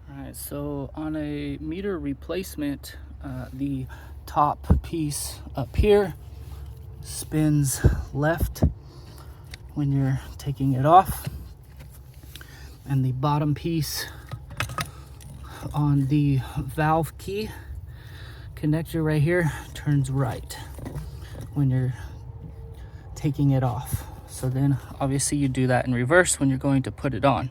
All right, so on a meter replacement, the top piece up here spins left when you're taking it off, and the bottom piece on the valve key connector right here turns right when you're taking it off. So then obviously you do that in reverse when you're going to put it on.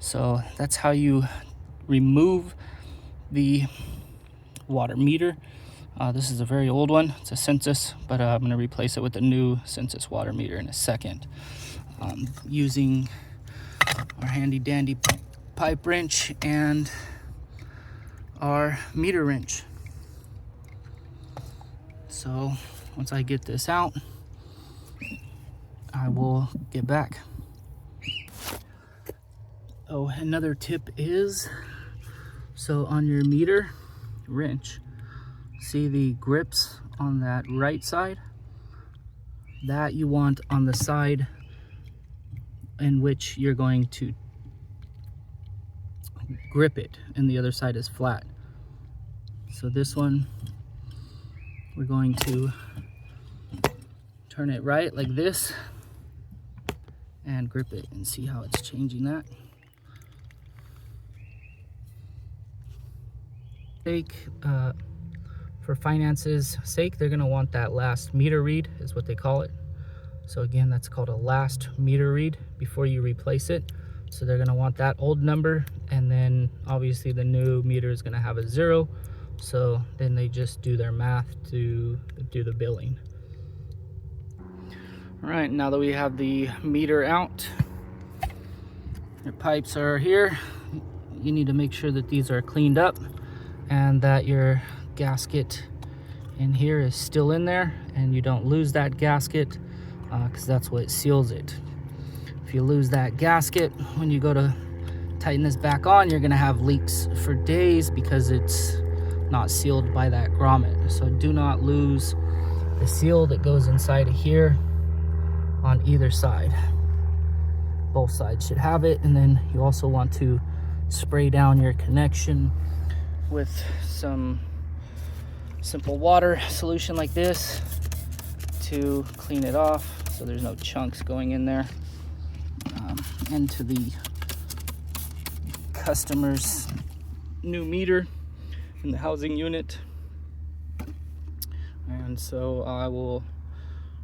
So that's how you remove the water meter. This is a very old one. It's a Sensus, but I'm going to replace it with a new Sensus water meter in a second. Using our handy dandy pipe wrench and our meter wrench. So once I get this out, I will get back. Oh, another tip is, so on your meter wrench, see the grips on that right side? That you want on the side in which you're going to grip it, and the other side is flat. So this one, we're going to turn it right like this and grip it and see how it's changing that. For finances sake, they're going to want that last meter read, is what they call it. So again, that's called a last meter read before you replace it. So they're going to want that old number, and then obviously the new meter is going to have a 0. So then they just do their math to do the billing. All right, now that we have the meter out, your pipes are here. You need to make sure that these are cleaned up and that your gasket in here is still in there and you don't lose that gasket, because that's what seals it. If you lose that gasket when you go to tighten this back on, you're gonna have leaks for days because it's not sealed by that grommet. So do not lose the seal that goes inside of here on either side. Both sides should have it. And then you also want to spray down your connection with some simple water solution like this to clean it off so there's no chunks going in there, into the customer's new meter in the housing unit. And so I will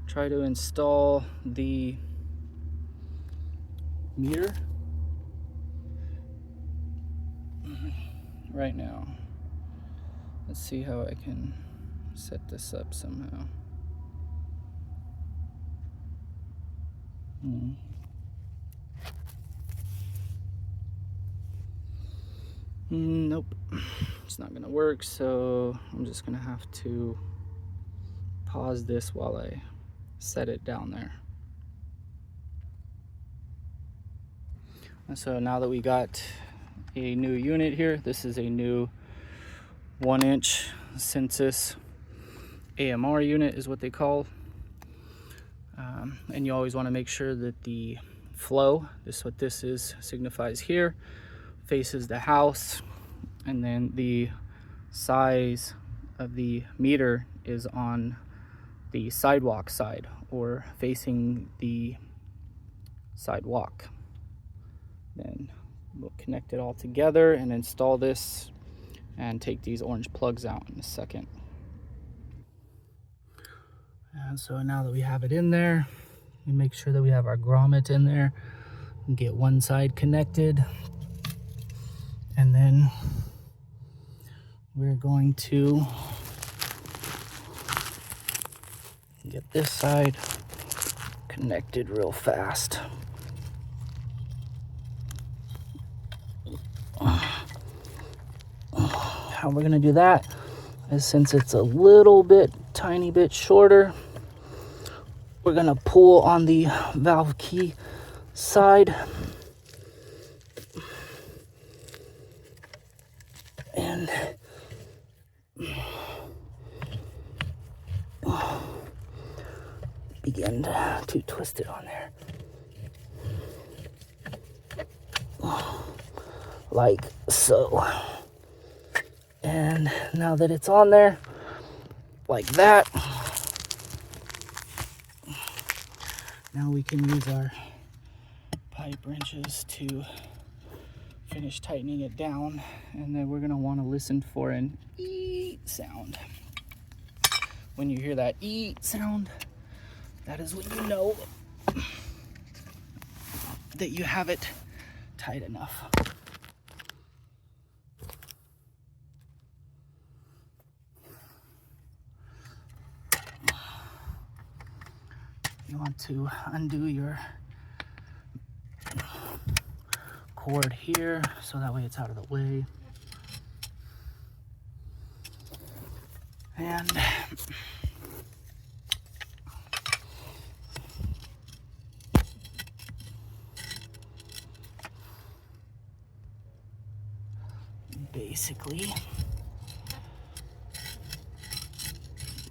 try to install the meter right now. Let's see how I can set this up somehow. Nope, it's not gonna work, so I'm just gonna have to pause this while I set it down there. And so now that we got a new unit here, this is a new 1-inch Sensus AMR unit is what they call. And you always want to make sure that the flow, this is what this is, signifies here, faces the house, and then the size of the meter is on the sidewalk side or facing the sidewalk. Then we'll connect it all together and install this and take these orange plugs out in a second. And so now that we have it in there, we make sure that we have our grommet in there and get one side connected. And then we're going to get this side connected real fast. How we're gonna do that is, since it's a little bit, tiny bit shorter, we're gonna pull on the valve key side and begin to twist it on there. like so. And now that it's on there, like that, now we can use our pipe wrenches to finish tightening it down. And then we're gonna wanna listen for an eeet sound. When you hear that eeet sound, that is when you know that you have it tight enough. You want to undo your cord here so that way it's out of the way. And basically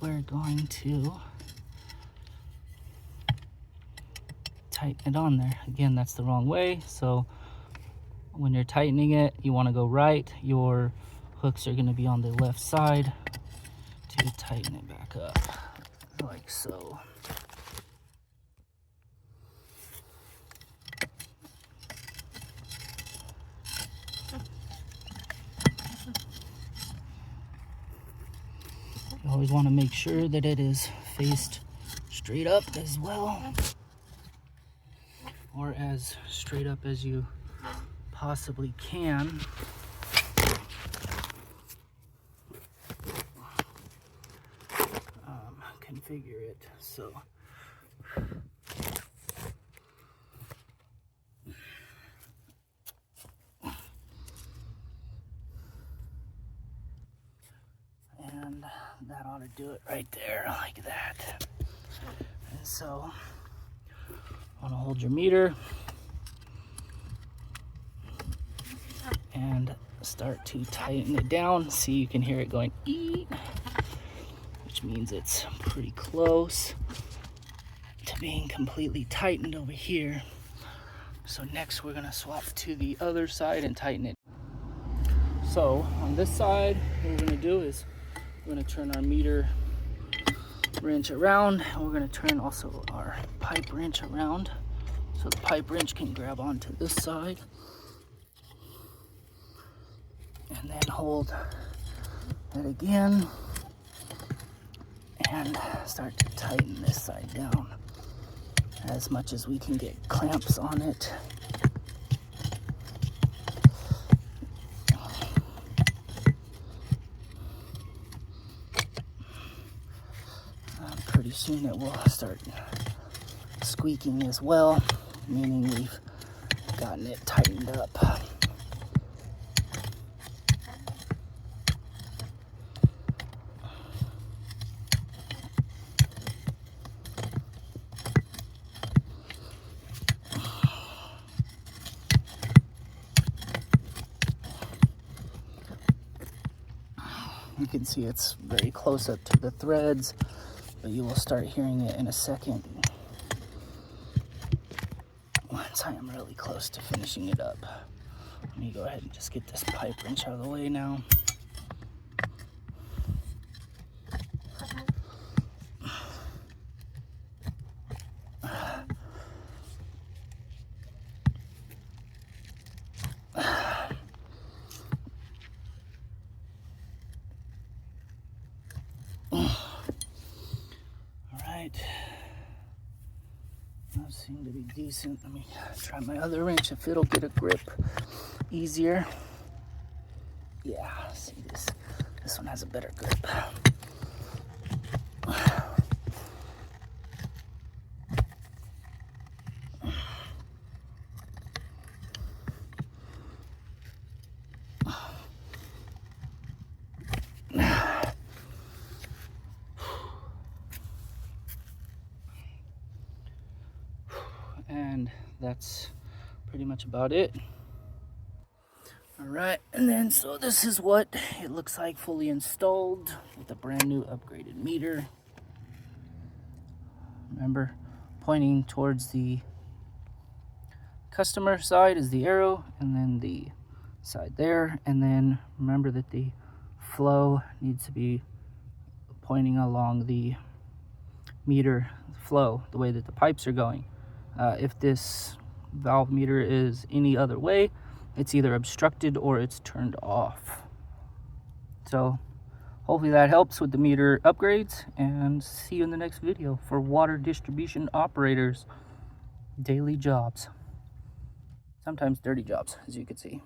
we're going to tighten it on there. Again, that's the wrong way, so when you're tightening it, you want to go right. Your hooks are going to be on the left side to tighten it back up, like so. You always want to make sure that it is faced straight up as well, or as straight up as you possibly can. Configure it so and that ought to do it right there, like that. And so want to hold your meter and start to tighten it down. See, you can hear it going eep, which means it's pretty close to being completely tightened over here. So next we're going to swap to the other side and tighten it. So on this side, what we're going to do is we're going to turn our meter wrench around, and we're going to turn also our pipe wrench around so the pipe wrench can grab onto this side, and then hold it again and start to tighten this side down as much as we can get clamps on it. Pretty soon it will start squeaking as well, meaning we've gotten it tightened up. You can see it's very close up to the threads, but you will start hearing it in a second once I am really close to finishing it up. Let me go ahead and just get this pipe wrench out of the way now. Those seem to be decent. Let me try my other wrench if it'll get a grip easier. Yeah, see this one has a better grip. And that's pretty much about it. All right, and then so this is what it looks like fully installed with a brand new upgraded meter. Remember, pointing towards the customer side is the arrow, and then the side there, and then remember that the flow needs to be pointing along the meter flow, the way that the pipes are going. If this valve meter is any other way, it's either obstructed or it's turned off. So hopefully that helps with the meter upgrades, and see you in the next video for water distribution operators. Daily jobs. Sometimes dirty jobs, as you can see.